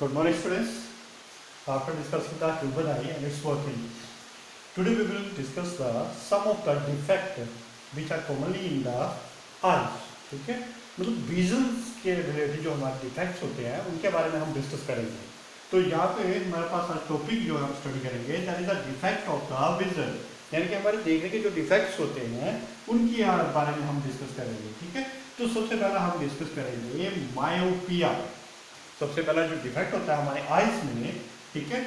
Good morning, students. After discussing the human eye and its working, today we will discuss some of the defects which are commonly in the eyes. ठीक है, मतलब visions के related जो हमारे defects होते हैं उनके बारे में हम डिस्कस करेंगे. तो यहाँ पे हमारे पास आज टॉपिक जो हम स्टडी करेंगे that is the defect of the vision, यानी कि हमारे देखने के जो डिफेक्ट्स होते हैं उनकी बारे में हम डिस्कस करेंगे. ठीक है, तो सबसे पहला हम डिस्कस करेंगे मायोपिया. सबसे पहला जो डिफेक्ट होता है हमारे आइज में, ठीक है,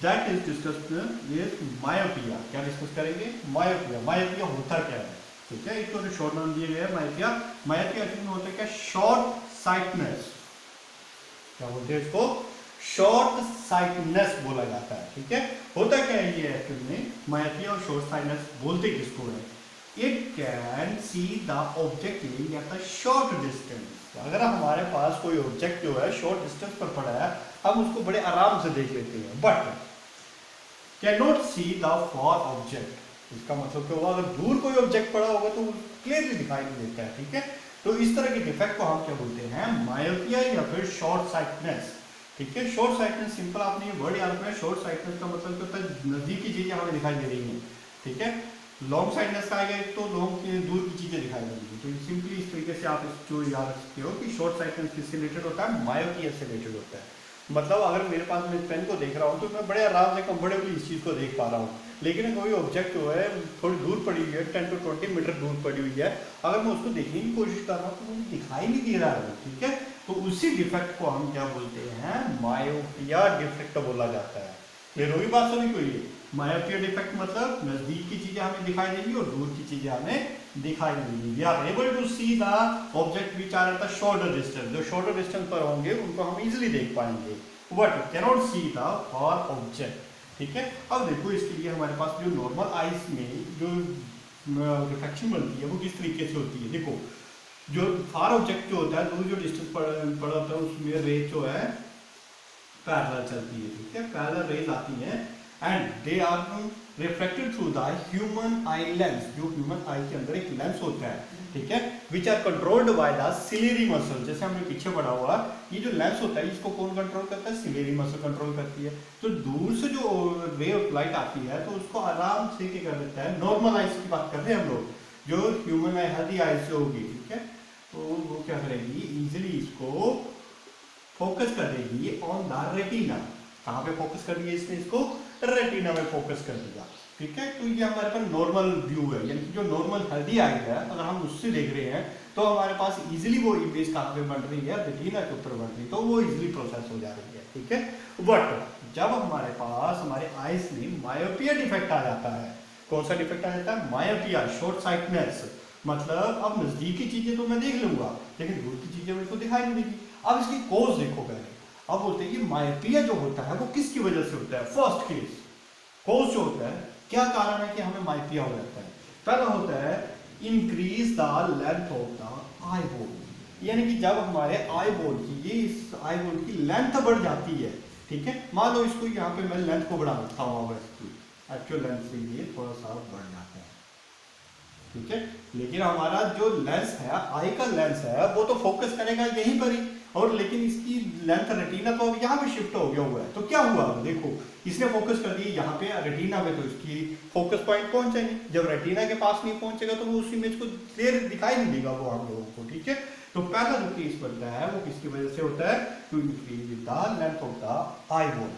that is discussed with myopia. क्या डिस्कस करेंगे? मायोपिया. मायोपिया होता क्या है? ठीक है, इसको जो शॉर्ट नाम दिए गए हैं मायोपिया. मायोपिया एक्चुअली में होता है क्या? Short sightedness. क्या बोलते हैं इसको? शॉर्ट साइटनेस बोला जाता है. ठीक है, होता क्या है ये एक्चुअली में मायोपिया और शॉर्ट साइटनेस बोलते किसको है? It can see the object at a short distance. अगर हमारे पास कोई ऑब्जेक्ट जो है शॉर्ट डिस्टेंस पर पड़ा है, हम उसको बड़े आराम से देख लेते हैं, but can not C the far object. इसका मतलब क्या होगा? अगर दूर कोई ऑब्जेक्ट पड़ा होगा तो क्लियरली दिखाई नहीं देता है. ठीक है, तो इस तरह के डिफेक्ट को हम क्या बोलते हैं? मायोपिया या फिर शॉर्ट साइटनेस. ठीक है, शॉर्ट साइटनेस सिंपल आपने ये वर्ड याद रखना है. शॉर्ट साइटनेस का मतलब क्या होता है? नजदीक की चीजें हमें दिखाई दे रही हैं. ठीक है, लॉन्ग साइटनेस का आएगा तो लॉन्ग की दूर की चीजें दिखाई देंगी. तो सिंपली इस तरीके से आप इसको याद रख सकते हो कि शॉर्ट साइटनेस किससे रिलेटेड होता है? मायोपिया से रिलेटेड होता है. मतलब अगर मेरे पास मैं पेन को देख रहा हूँ तो मैं बड़े आराम से कंफर्टेबली इस चीज़ को देख पा रहा हूँ, लेकिन कोई ऑब्जेक्ट जो है थोड़ी दूर पड़ी हुई है, 10 to 20 मीटर दूर पड़ी हुई है, अगर मैं उसको देखने की कोशिश कर रहा हूँ तो मुझे दिखाई नहीं दे रहा है. ठीक है, तो उसी डिफेक्ट को हम क्या बोलते हैं? मायोपिया डिफेक्ट बोला जाता है. क्लियर होगी बात सभी को? ये मायोपिया डिफेक्ट मतलब नजदीक की चीजें हमें दिखाई देंगी और दूर की चीजें हमें दिखाई नहीं देंगी. We are able to see the object which are at the shorter distance. जो शॉर्टर डिस्टेंस पर होंगे उनको हम इजीली देख पाएंगे, but cannot see the far object. ठीक है, अब देखो इसके लिए हमारे पास जो नॉर्मल आइज में जो रिफ्लेक्शन बनती है वो किस तरीके से होती है. देखो, जो फार ऑब्जेक्ट जो होता है, दूर जो डिस्टेंस पड़ा होता है उसमें रेज जो है पैरेलल चलती है. ठीक है, पैरेलल रेज आती हैं and they are reflected through the human eye lens. जो ह्यूमन आई के अंदर एक लेंस होता है, ठीक है, which are controlled by the ciliary muscle. जैसे हमने पीछे पढ़ा हुआ, ये जो लेंस होता है इसको कौन कंट्रोल करता है? सिलेरी मसल कंट्रोल करती है. तो दूर से जो रे ऑफ लाइट आती है तो उसको आराम से क्या कर देता है? नॉर्मल आइज की बात कर रहे हैं हम लोग, जो ह्यूमन आई हेल्दी आइज से होगी. ठीक है, तो वो क्या करेगी? इजिली इसको फोकस कर देगी ऑन द रेटिना. कहाँ पे फोकस कर दिया इसने? इसको रेटिना में फोकस कर दिया. ठीक है, तो ये हमारे पास नॉर्मल व्यू है, यानी कि जो नॉर्मल हेल्दी आई है अगर हम उससे देख रहे हैं तो हमारे पास इजीली वो इमेज कहाँ पे बन रही है? रेटिना के ऊपर बन रही है, तो वो इजीली प्रोसेस हो जा रही है. ठीक है, बट जब हमारे पास हमारे आइज में मायोपिया डिफेक्ट आ जाता है, कौन सा डिफेक्ट आ जाता है? Myopia, short sightedness. मतलब अब नजदीक की चीजें तो मैं देख लूंगा लेकिन दूर की चीजें मुझको दिखाई नहीं देगी. अब इसकी कोज देखो पहले. अब बोलते हैं कि मायोपिया जो होता है वो किसकी वजह से होता है? फर्स्ट केस कोज जो होता है, क्या कारण है कि हमें मायोपिया हो जाता है? पहला होता है increase the length of the eye ball. यानी कि जब हमारे आई बॉल की, ये इस आई बॉल की लेंथ बढ़ जाती है. ठीक है, मान लो इसको यहाँ पे मैं लेंथ को बढ़ा देता हूँ, अगर इसकी एक्चुअल लेंथ से ये थोड़ा सा बढ़ जाता है. ठीक है, लेकिन हमारा जो लेंस है, आई का लेंस है, वो तो फोकस करेगा यहीं पर ही, और लेकिन इसकी लेंथ रेटिना तो अब यहाँ पे शिफ्ट हो गया हुआ है. तो क्या हुआ? देखो, इसने फोकस कर दिया यहाँ पे रेटिना में, तो इसकी फोकस पॉइंट पहुंचा नहीं. जब रेटिना के पास नहीं पहुंचेगा तो वो उस इमेज को क्लियर दिखाई नहीं देगा वो हम लोगों को. ठीक है, तो पहला जो केस बनता है वो किसकी वजह से होता है? To increase the length of the eyeball.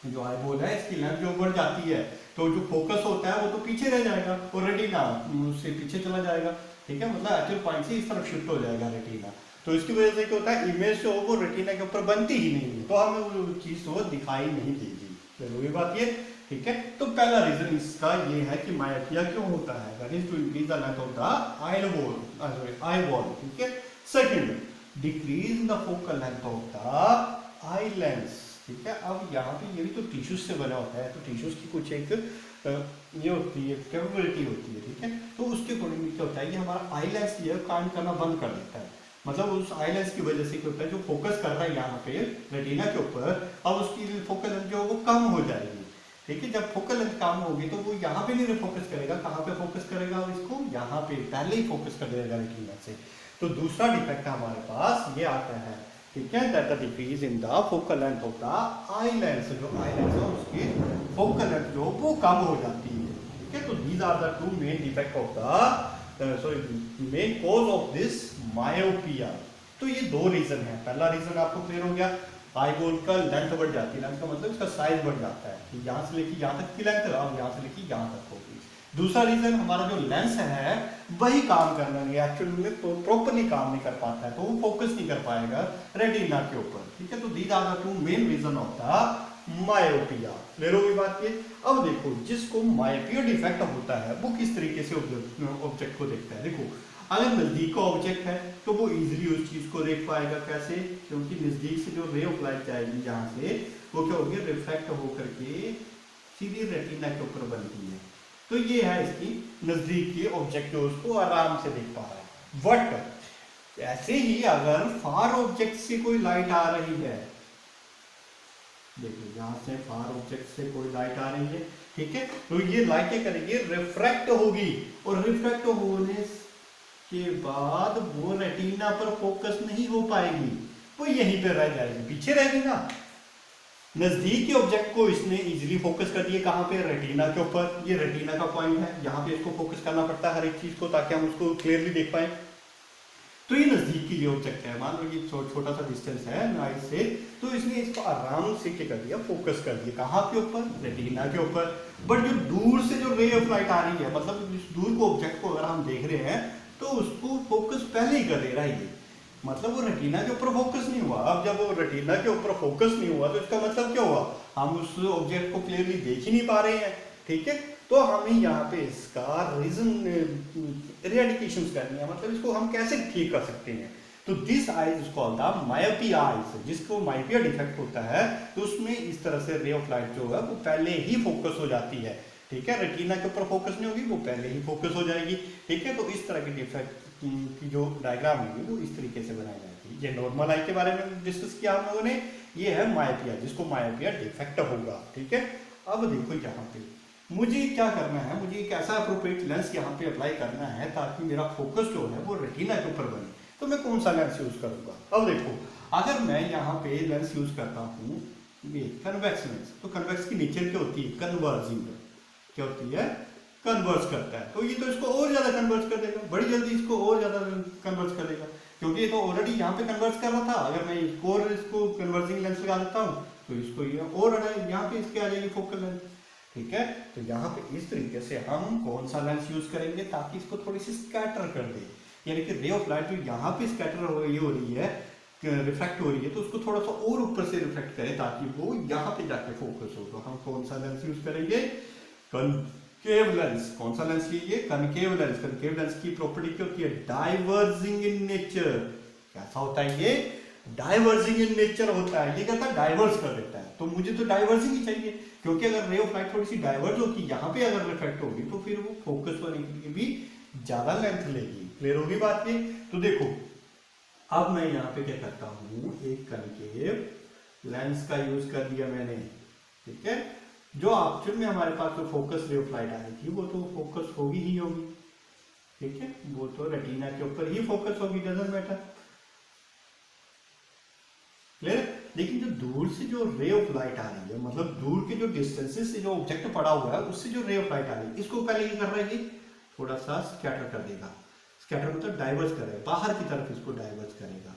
जो आई बॉल है इसकी लेंथ जो बढ़ जाती है तो जो फोकस होता है वो तो पीछे रह जाएगा और रेटिना उससे पीछे चला जाएगा. ठीक है, मतलब एक्चुअल पॉइंट से इस तरफ शिफ्ट हो जाएगा रेटिना. तो इसकी वजह से क्या होता है? इमेज जो वो रेटिना के ऊपर बनती ही नहीं है, तो हमें वो चीज वो दिखाई नहीं देगी. चलो ये बात ये. ठीक है, तो पहला रीजन इसका ये है कि मायोपिया क्यों होता है, that is to increase the length of the eyeball. ठीक है, second, decrease the focal length of the eye lens. ठीक है, अब यहाँ पे ये भी तो टिश्यूज से बना होता है, तो टिश्यूज की कुछ एक ये होती है, कैपेबिलिटी होती है. ठीक है, तो उसके अकॉर्डिंग क्या होता है? ये हमारा आई लेंस ये काम करना बंद कर देता है. मतलब उस आई लेंस की वजह से क्या होता है? जो फोकस कर रहा है यहाँ पे रेटिना के ऊपर, अब उसकी फोकल लेंथ जो वो कम हो जाएगी. ठीक है, जब फोकल लेंथ कम होगी तो वो यहाँ पे नहीं फोकस करेगा. कहाँ पे फोकस करेगा? इसको यहाँ पे पहले ही फोकस कर देगा रेटिना से. तो दूसरा डिफेक्ट हमारे पास ये आता है ठीक है, that the decrease in the focal length of the eye lens, जो आई लेंस है उसकी फोकल लेंथ जो वो कम हो जाती है। ठीक है, तो these are the two main defect of the main cause of this myopia. तो ये दो रीजन है। पहला रीजन आपको क्लियर हो गया, आई बॉल का लेंथ बढ़ जाती है, लेंथ का मतलब इसका साइज बढ़ जाता है, यहाँ से लेके यहाँ तक की लेंथ अब यहाँ से लेके यहाँ तक होगी। दूसरा रीजन हमारा जो लेंस है वही काम करना नहीं, एक्चुअली में तो प्रॉपरली काम नहीं कर पाता है, तो वो फोकस नहीं कर पाएगा रेटिना के ऊपर। ठीक है, तो these are the two main reason of the myopia. Clear होगी बात ये। अब देखो, जिसको मायोपिया डिफेक्ट होता है वो किस तरीके से ऑब्जेक्ट को देखता है। देखो, अगर नजदीक का ऑब्जेक्ट है तो वो इजीली उस चीज को देख पाएगा। कैसे? क्योंकि नजदीक से जो रे ऑफ लाइट जाएगी जहां से, वो क्या होगी, रिफ्लेक्ट होकर के सीधी रेटिना के ऊपर बनती है। तो ये है इसकी नजदीक की ऑब्जेक्ट, जो उसको आराम से देख पा रहा है। बट ऐसे ही अगर फार ऑब्जेक्ट से कोई लाइट आ रही है, देखिए यहां से फार ऑब्जेक्ट से कोई लाइट आ रही है, ठीक है, तो ये लाइट क्या करेगी, रिफ्रैक्ट होगी, और रिफ्रैक्ट होने के बाद वो रेटिना पर फोकस नहीं हो पाएगी, वो यहीं पे रह जाएगी, पीछे रहेगी ना। नजदीक के ऑब्जेक्ट को इसने इजीली फोकस कर दिया, कहां पे, रेटिना के ऊपर। ये रेटिना का पॉइंट है, यहाँ पे इसको फोकस करना पड़ता है हर एक चीज को, ताकि हम उसको क्लियरली देख पाए। तो ये नजदीक की जो ऑब्जेक्ट है, मान लो ये छोटा सा डिस्टेंस है नाइट से, तो इसने इसको आराम से क्या कर दिया, फोकस कर दिया, कहाँ के ऊपर, रेटिना के ऊपर। बट जो दूर से जो रे ऑफ लाइट आ रही है, मतलब इस दूर को ऑब्जेक्ट को अगर हम देख रहे हैं तो उसको फोकस पहले ही कर दे रहा है ये, मतलब वो रेटिना के ऊपर फोकस नहीं हुआ। अब जब वो रेटिना के ऊपर फोकस नहीं हुआ तो इसका मतलब क्या हुआ, हम उस ऑब्जेक्ट को क्लियरली देख ही नहीं पा रहे हैं। ठीक है, तो हमें यहाँ पे इसका रीजन इरेडिकेशन करनी है, मतलब इसको हम कैसे ठीक कर सकते हैं। तो this eyes is called the myopia eyes, जिसको मायोपिया डिफेक्ट होता है तो उसमें इस तरह से रे ऑफ लाइट जो है वो पहले ही फोकस हो जाती है। ठीक है, रेटिना के ऊपर फोकस नहीं होगी, वो पहले ही फोकस हो जाएगी। ठीक है, तो इस तरह की डिफेक्ट की जो डायग्राम होगी वो इस तरीके से बनाई जाती है। ये नॉर्मल आई के बारे में डिस्कस किया हम लोगों ने, ये है मायोपिया, जिसको मायोपिया डिफेक्ट होगा। ठीक है, अब देखो यहाँ पे मुझे क्या करना है, मुझे एक ऐसा अप्रोप्रिएट लेंस यहाँ पे अप्लाई करना है ताकि मेरा फोकस जो है वो रेटिना के ऊपर बने। तो मैं कौन सा लेंस यूज करूंगा। अब देखो, अगर मैं यहाँ पे लेंस यूज करता हूँ ये कन्वेक्स लेंस, तो कन्वेक्स की नेचर क्या होती है, कन्वर्जिंग, क्या होती है, कन्वर्स करता है। तो ये तो इसको और ज्यादा कन्वर्स कर देगा, बड़ी जल्दी इसको और ज्यादा कन्वर्स कर देगा, क्योंकि ये तो ऑलरेडी यहाँ पे कन्वर्स कर रहा था। अगर मैं इसको कन्वर्जिंग लेंस लगा देता हूँ तो इसको ये और यहाँ पे इसके आ जाएगी फोकल लेंथ। ठीक है, तो यहाँ पे इस तरीके से हम कौन सा लेंस यूज करेंगे ताकि इसको थोड़ी सी स्कैटर कर दे, यानी कि रे ऑफ लाइट जो यहाँ पे स्कैटर हो रही है, रिफ्लेक्ट हो रही है, तो उसको थोड़ा सा और ऊपर से रिफ्लेक्ट करे ताकि वो यहाँ पे जाके फोकस हो। तो हम कौन सा लेंस यूज करेंगे, कनकेव लेंस। कौन सा लेंस ये, कनकेव लेंस। कनकेव लेंस की प्रॉपर्टी क्या होती है, डाइवर्जिंग इन नेचर। कैसा होता है ये, डाइवर्जिंग इन नेचर होता है। ये कहता है डाइवर्स कर देता है, तो मुझे तो डाइवर्जिंग ही चाहिए, क्योंकि अगर रे ऑफ लाइट थोड़ी सी डाइवर्ज होगी, यहाँ पे अगर रिफ्लेक्ट होगी तो फिर वो फोकस होने के लिए भी ज्यादा लेंथ लेगी। क्लियर होगी बात ये। तो देखो, अब मैं यहाँ पे क्या करता हूँ, एक कनकेव लेंस का यूज कर दिया मैंने। ठीक है, जो एक्चुअल में हमारे पास जो फोकस रे ऑफ लाइट आ रही थी वो तो फोकस होगी ही होगी। ठीक है, वो तो रेटिना के ऊपर ही फोकस होगी, डजंट मैटर। क्लियर। लेकिन जो दूर से जो रे ऑफ लाइट आ रही है, मतलब दूर के जो डिस्टेंसेस से जो ऑब्जेक्ट पड़ा हुआ है उससे जो रे ऑफ लाइट आ रही है, इसको पहले ये कर रहा है, थोड़ा सा स्कैटर कर देगा। स्कैटर मतलब डाइवर्स करेगा, बाहर की तरफ इसको डाइवर्स करेगा।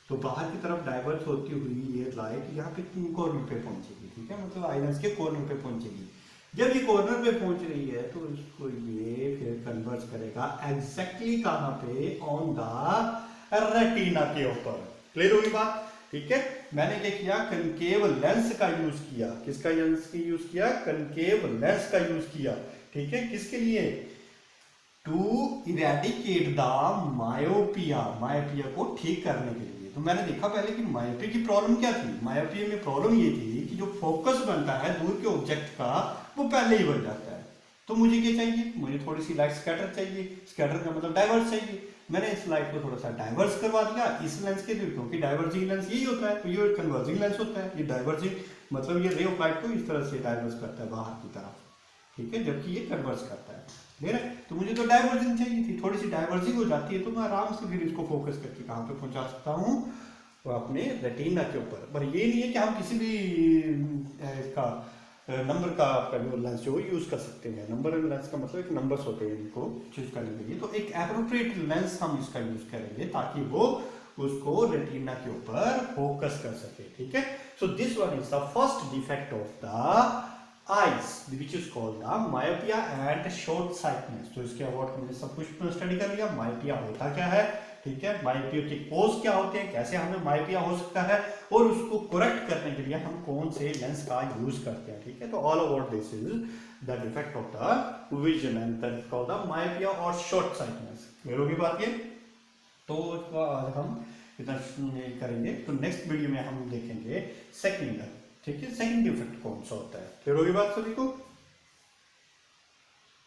तो बाहर की तरफ डाइवर्स होती हुई ये लाइट यहाँ पे कॉर्नर पे पहुंचेगी। ठीक है, मतलब आई लेंस के कॉर्नर पे पहुंचेगी। जब ये कॉर्नर पे पहुंच रही है तो इसको ये फिर कन्वर्ट करेगा एग्जैक्टली कहाँ पे, ऑन द रेटिना के ऊपर। क्लियर हुई बात। ठीक है, मैंने क्या किया, कनकेव लेंस का यूज किया। किसका लेंस की यूज किया, कनकेव लेंस का यूज किया। ठीक है, किसके लिए, to eradicate the myopia, myopia को ठीक करने के लिए। तो मैंने देखा पहले कि मायोपिया की प्रॉब्लम क्या थी। मायोपिया में प्रॉब्लम ये थी कि जो फोकस बनता है दूर के ऑब्जेक्ट का वो पहले ही बन जाता है। तो मुझे क्या चाहिए, मुझे थोड़ी सी लाइट स्कैटर चाहिए। स्कैटर का मतलब डाइवर्स चाहिए। मैंने इस लाइट को थोड़ा सा डाइवर्स करवा दिया इस लेंस के थ्रू, क्योंकि डाइवर्जिंग लेंस यही होता है, तो ये कन्वर्जिंग लेंस होता है। ये डाइवर्जिंग मतलब ये रे ऑफ लाइट को इस तरह से डाइवर्स करता है बाहर की तरफ। ठीक है, जबकि ये कन्वर्स करता है। ठीक है, तो मुझे तो डाइवर्जिंग चाहिए थी, थोड़ी सी डाइवर्जिंग हो जाती है तो मैं आराम से फिर इसको फोकस करके कहाँ पे पहुंचा सकता हूँ, वो अपने रेटिना के ऊपर। पर ये नहीं है कि हम किसी भी का नंबर का आपका जो लेंस जो यूज कर सकते हैं। नंबर लेंस का मतलब एक नंबर्स होते हैं इनको चूज करने के लिए, तो एक एप्रोप्रिएट लेंस हम इसका यूज करेंगे ताकि वो उसको रेटिना के ऊपर फोकस कर सके, ठीक है। So this one is the first defect of the eyes which is called the myopia and short sightedness. तो इसके अबाउट हमने सब कुछ स्टडी कर लिया। मायोपिया होता क्या है, ठीक है, मायोपिया के कोज क्या होते हैं, कैसे हमें मायोपिया हो सकता है, और उसको करेक्ट करने के लिए हम कौन से लेंस का यूज करते हैं, ठीक है। तो all about this is the defect of the vision and that is called the myopia और शॉर्ट साइटनेस। क्लियर होगी बात ये। तो आज हम इतना करेंगे, तो नेक्स्ट वीडियो में हम देखेंगे सेकंड, ठीक है, सेकंड डिफेक्ट कौन सा होता है। क्लियर होगी बात सभी को।